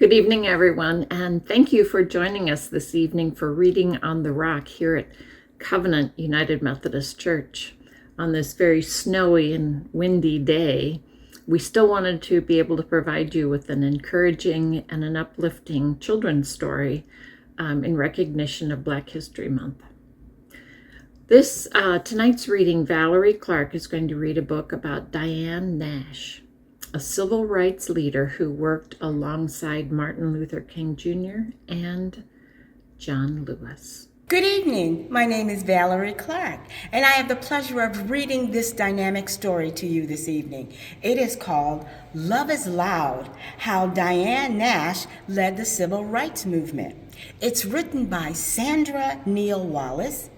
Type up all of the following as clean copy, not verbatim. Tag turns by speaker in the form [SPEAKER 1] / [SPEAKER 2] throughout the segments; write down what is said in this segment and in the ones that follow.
[SPEAKER 1] Good evening, everyone, and thank you for joining us this evening for Reading on the Rock here at Covenant United Methodist Church. On this very snowy and windy day, we still wanted to be able to provide you with an encouraging and an uplifting children's story in recognition of Black History Month. Tonight's reading, Valerie Clark is going to read a book about Diane Nash, a civil rights leader who worked alongside Martin Luther King Jr. and John Lewis.
[SPEAKER 2] Good evening. My name is Valerie Clark, and I have the pleasure of reading this dynamic story to you this evening. It is called Love is Loud, How Diane Nash Led the Civil Rights Movement. It's written by Sandra Neal Wallace.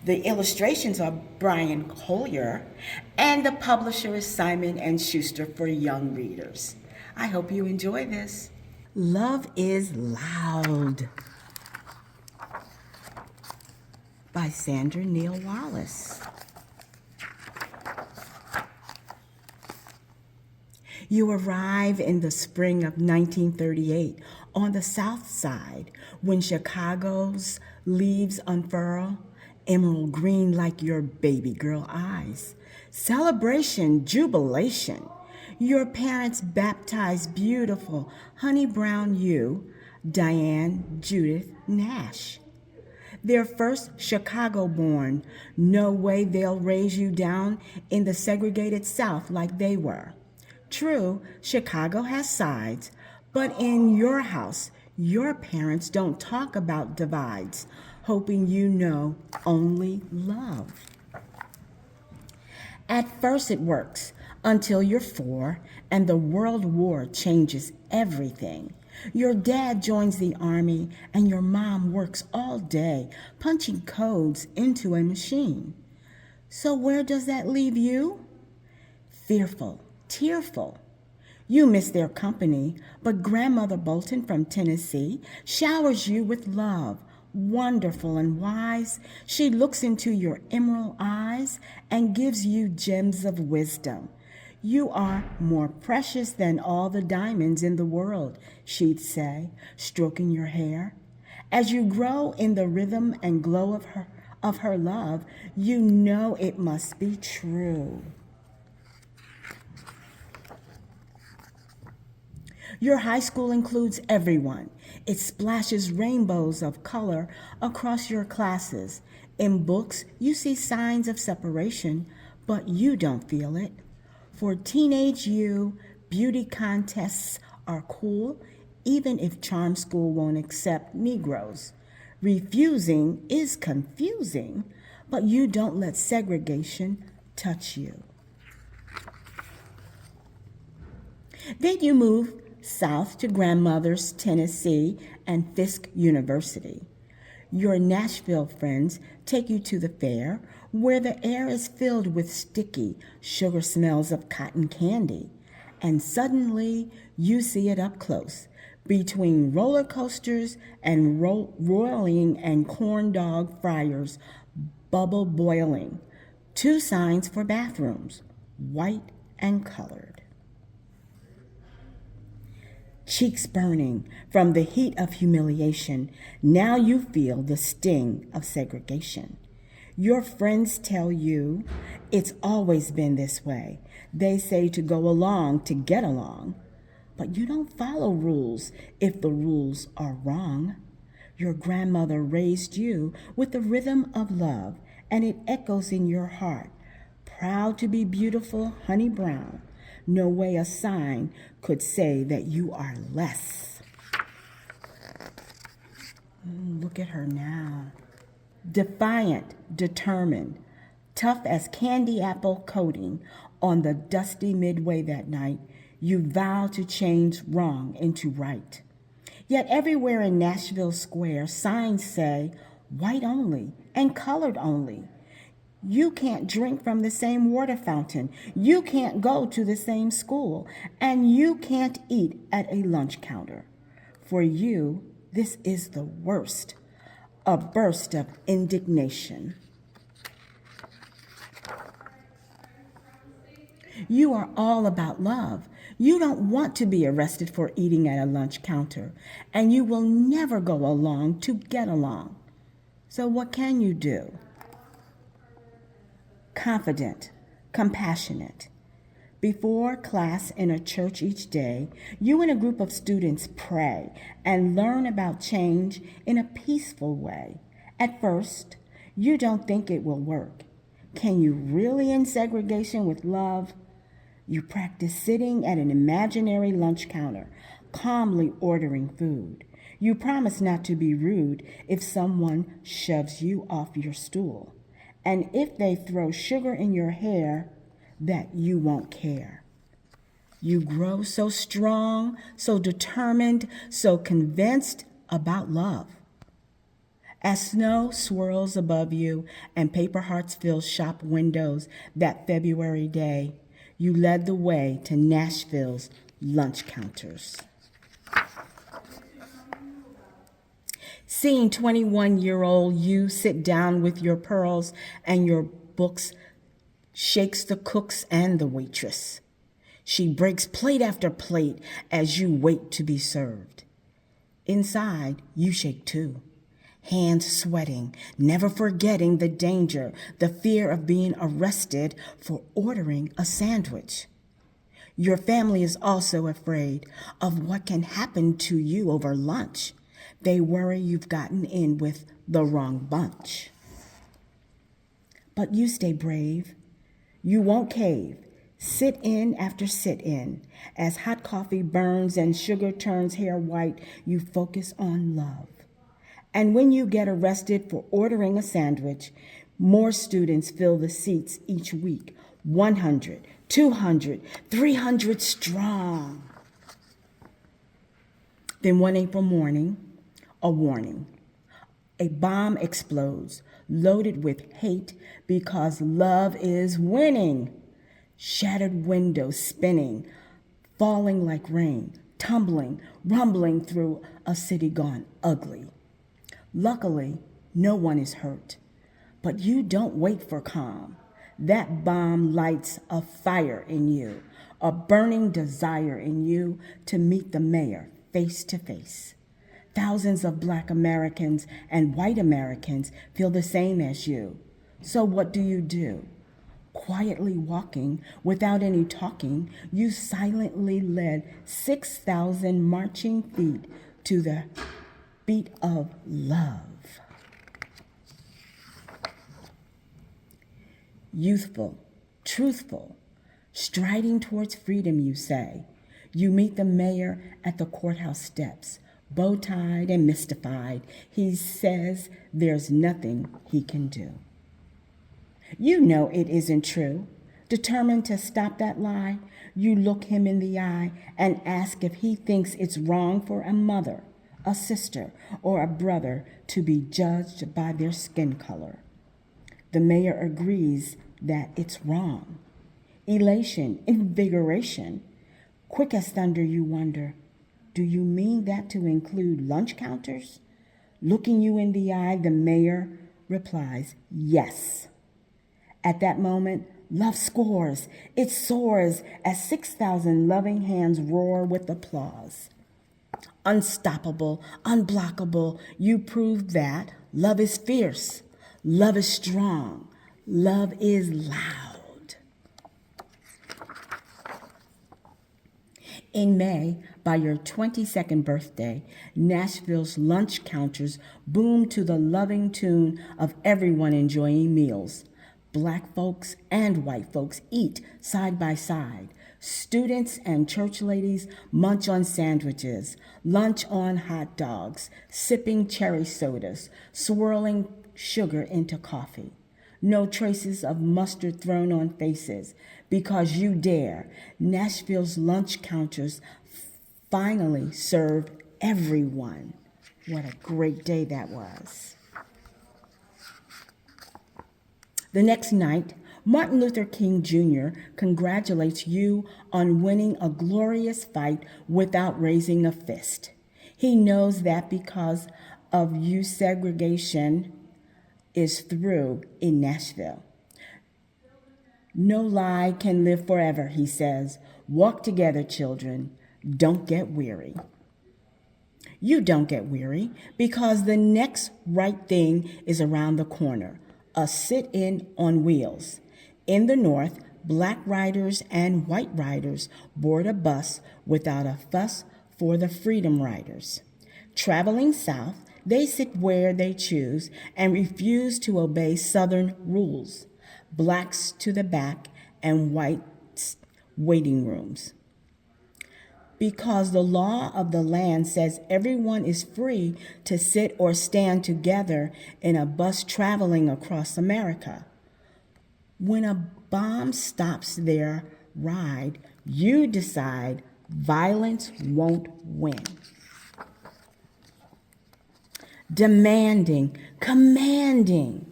[SPEAKER 2] The illustrations are Brian Collier, and the publisher is Simon & Schuster for young readers. I hope you enjoy this. Love is Loud by Sandra Neal Wallace. You arrive in the spring of 1938 on the South Side when Chicago's leaves unfurl, emerald green like your baby girl eyes. Celebration, jubilation. Your parents baptized beautiful honey brown you, Diane Judith Nash. Their first Chicago-born. No way they'll raise you down in the segregated South like they were. True, Chicago has sides, but in your house, your parents don't talk about divides, hoping you know only love. At first it works until you're 4 and the World War changes everything. Your dad joins the army and your mom works all day punching codes into a machine. So where does that leave you? Fearful, tearful. You miss their company, but Grandmother Bolton from Tennessee showers you with love. Wonderful and wise, she looks into your emerald eyes and gives you gems of wisdom. You are more precious than all the diamonds in the world, she'd say, stroking your hair. As you grow in the rhythm and glow of her love, you know it must be true. Your high school includes everyone. It splashes rainbows of color across your classes. In books, you see signs of separation, but you don't feel it. For teenage you, beauty contests are cool, even if charm school won't accept Negroes. Refusing is confusing, but you don't let segregation touch you. Then you move south to grandmother's Tennessee and Fisk University. Your Nashville friends take you to the fair where the air is filled with sticky sugar smells of cotton candy, and suddenly you see it up close between roller coasters and roiling and corn dog fryers, bubble boiling. 2 signs for bathrooms, white and colored. Cheeks burning from the heat of humiliation, now you feel the sting of segregation. Your friends tell you it's always been this way. They say to go along to get along, but you don't follow rules if the rules are wrong. Your grandmother raised you with the rhythm of love, and it echoes in your heart. Proud to be beautiful, honey brown. No way a sign could say that you are less. Look at her now. Defiant, determined, tough as candy apple coating on the dusty midway that night, you vow to change wrong into right. Yet everywhere in Nashville Square, signs say white only and colored only. You can't drink from the same water fountain. You can't go to the same school. And you can't eat at a lunch counter. For you, this is the worst. A burst of indignation. You are all about love. You don't want to be arrested for eating at a lunch counter, and you will never go along to get along. So what can you do? Confident, compassionate. Before class in a church each day, you and a group of students pray and learn about change in a peaceful way. At first, you don't think it will work. Can you really end segregation with love? You practice sitting at an imaginary lunch counter, calmly ordering food. You promise not to be rude if someone shoves you off your stool. And if they throw sugar in your hair, that you won't care. You grow so strong, so determined, so convinced about love. As snow swirls above you and paper hearts fill shop windows that February day, you led the way to Nashville's lunch counters. Seeing 21-year-old you sit down with your pearls and your books shakes the cooks and the waitress. She breaks plate after plate as you wait to be served. Inside, you shake too, hands sweating, never forgetting the danger, the fear of being arrested for ordering a sandwich. Your family is also afraid of what can happen to you over lunch. They worry you've gotten in with the wrong bunch. But you stay brave. You won't cave. Sit in after sit in. As hot coffee burns and sugar turns hair white, you focus on love. And when you get arrested for ordering a sandwich, more students fill the seats each week. 100, 200, 300 strong. Then one April morning, a warning. A bomb explodes, loaded with hate because love is winning. Shattered windows spinning, falling like rain, tumbling, rumbling through a city gone ugly. Luckily, no one is hurt, but you don't wait for calm. That bomb lights a fire in you, a burning desire in you to meet the mayor face to face. Thousands of Black Americans and white Americans feel the same as you. So what do? Quietly walking, without any talking, you silently led 6,000 marching feet to the beat of love. Youthful, truthful, striding towards freedom, you say. You meet the mayor at the courthouse steps. Bow-tied and mystified, he says there's nothing he can do. You know it isn't true. Determined to stop that lie, you look him in the eye and ask if he thinks it's wrong for a mother, a sister, or a brother to be judged by their skin color. The mayor agrees that it's wrong. Elation, invigoration. Quick as thunder, you wonder, do you mean that to include lunch counters? Looking you in the eye, the mayor replies, yes. At that moment, love scores. It soars as 6,000 loving hands roar with applause. Unstoppable, unblockable, you prove that love is fierce, love is strong, love is loud. In May, by your 22nd birthday, Nashville's lunch counters boom to the loving tune of everyone enjoying meals. Black folks and white folks eat side by side. Students and church ladies munch on sandwiches, lunch on hot dogs, sipping cherry sodas, swirling sugar into coffee. No traces of mustard thrown on faces because you dare. Nashville's lunch counters finally served everyone. What a great day that was. The next night, Martin Luther King Jr. congratulates you on winning a glorious fight without raising a fist. He knows that because of you, segregation is through in Nashville. No lie can live forever, he says. Walk together, children. Don't get weary. You don't get weary because the next right thing is around the corner, a sit-in on wheels. In the north, black riders and white riders board a bus without a fuss for the freedom riders. Traveling south, they sit where they choose and refuse to obey southern rules. Blacks to the back and whites waiting rooms. Because the law of the land says everyone is free to sit or stand together in a bus traveling across America. When a bomb stops their ride, you decide violence won't win. Demanding, commanding.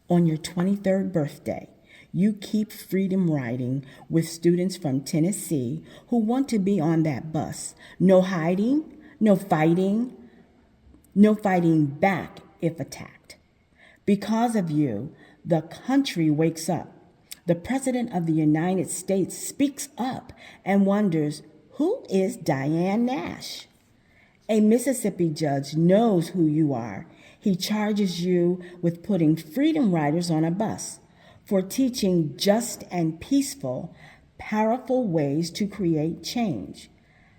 [SPEAKER 2] On your 23rd birthday, you keep freedom riding with students from Tennessee who want to be on that bus. No hiding, no fighting back if attacked. Because of you, the country wakes up. The President of the United States speaks up and wonders, who is Diane Nash? A Mississippi judge knows who you are. He charges you with putting freedom riders on a bus for teaching just and peaceful, powerful ways to create change.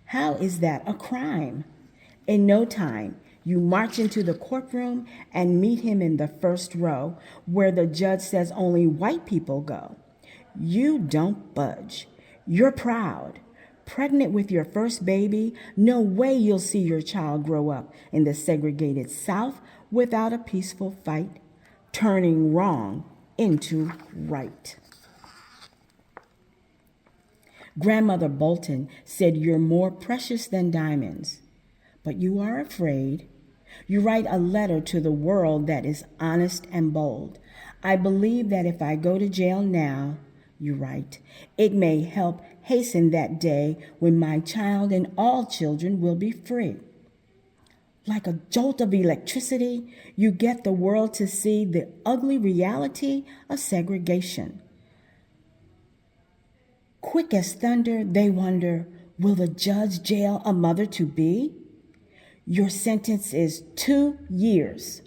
[SPEAKER 2] How is that a crime? In no time, you march into the courtroom and meet him in the first row, where the judge says only white people go. You don't budge. You're proud. Pregnant with your first baby, no way you'll see your child grow up in the segregated South without a peaceful fight, turning wrong into right. Grandmother Bolton said you're more precious than diamonds, but you are afraid. You write a letter to the world that is honest and bold. I believe that if I go to jail now, you write, it may help hasten that day when my child and all children will be free. Like a jolt of electricity, you get the world to see the ugly reality of segregation. Quick as thunder, they wonder, will the judge jail a mother-to-be? Your sentence is 2 years.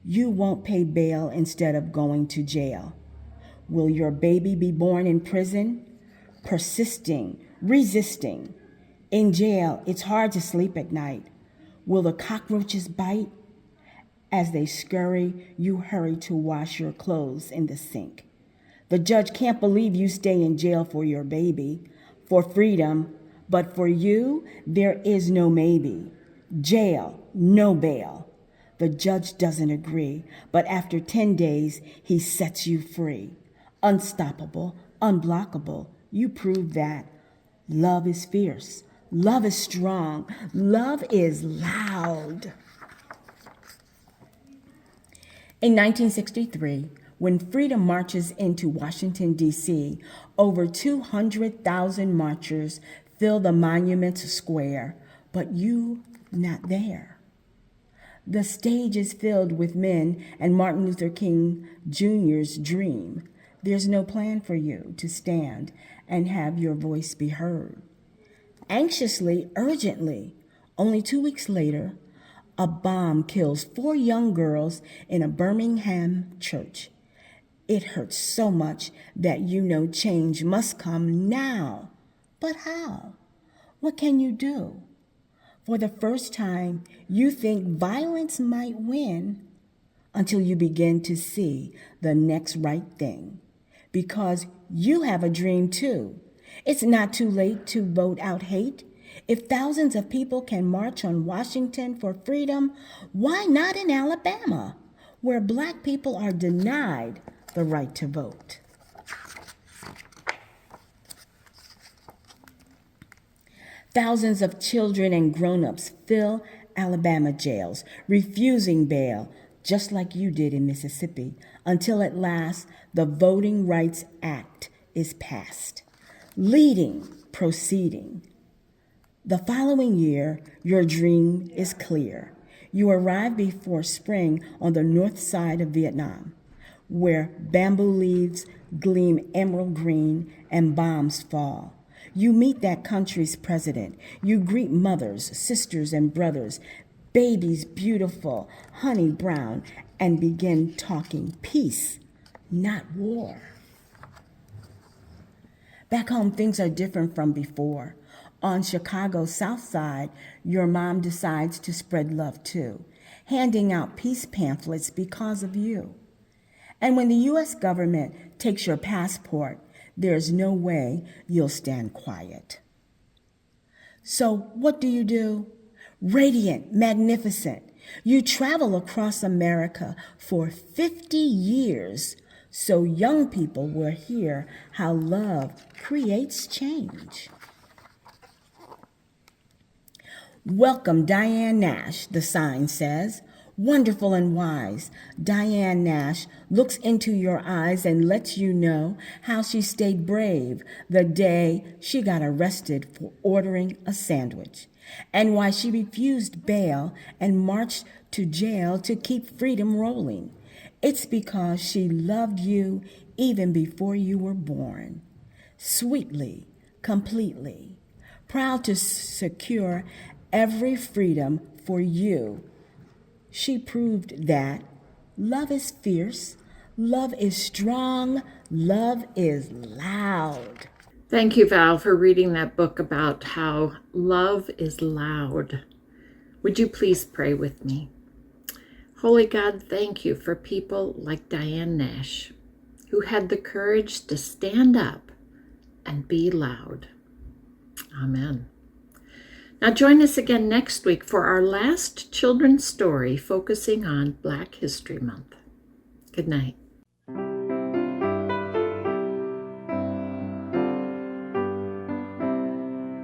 [SPEAKER 2] You won't pay bail instead of going to jail. Will your baby be born in prison? Persisting, resisting. In jail, it's hard to sleep at night. Will the cockroaches bite? As they scurry, you hurry to wash your clothes in the sink. The judge can't believe you stay in jail for your baby, for freedom, but for you, there is no maybe. Jail, no bail. The judge doesn't agree, but after 10 days, he sets you free. Unstoppable, unblockable, you prove that. Love is fierce. Love is strong. Love is loud. In 1963, when freedom marches into Washington, D.C., over 200,000 marchers fill the Monument Square, but you not there. The stage is filled with men and Martin Luther King Jr.'s dream. There's no plan for you to stand and have your voice be heard. Anxiously, urgently, only 2 weeks later, a bomb kills 4 young girls in a Birmingham church. It hurts so much that you know change must come now. But how? What can you do? For the first time, you think violence might win until you begin to see the next right thing. Because you have a dream too. It's not too late to vote out hate. If thousands of people can march on Washington for freedom, why not in Alabama, where Black people are denied the right to vote? Thousands of children and grown-ups fill Alabama jails, refusing bail, just like you did in Mississippi, until at last the Voting Rights Act is passed. Leading, proceeding. The following year, your dream is clear. You arrive before spring on the north side of Vietnam. where bamboo leaves gleam emerald green and bombs fall. You meet that country's president. You greet mothers, sisters, and brothers, babies beautiful, honey brown, and begin talking peace, not war. Back home, things are different from before. On Chicago's South Side, your mom decides to spread love too, handing out peace pamphlets because of you. And when the U.S. government takes your passport, there's no way you'll stand quiet. So what do? Radiant, magnificent. You travel across America for 50 years so young people will hear how love creates change. Welcome, Diane Nash, the sign says. Wonderful and wise, Diane Nash looks into your eyes and lets you know how she stayed brave the day she got arrested for ordering a sandwich, and why she refused bail and marched to jail to keep freedom rolling. It's because she loved you even before you were born. Sweetly, completely, proud to secure every freedom for you. She proved that love is fierce, love is strong, love is loud.
[SPEAKER 1] Thank you, Val, for reading that book about how love is loud. Would you please pray with me? Holy God, thank you for people like Diane Nash, who had the courage to stand up and be loud. Amen. Now join us again next week for our last children's story focusing on Black History Month. Good night.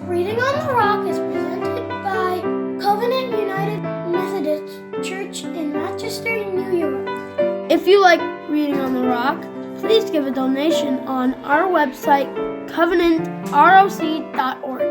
[SPEAKER 3] Reading on the Rock is presented by Covenant United Methodist Church in Rochester, New York. If you like Reading on the Rock, please give a donation on our website, covenantroc.org.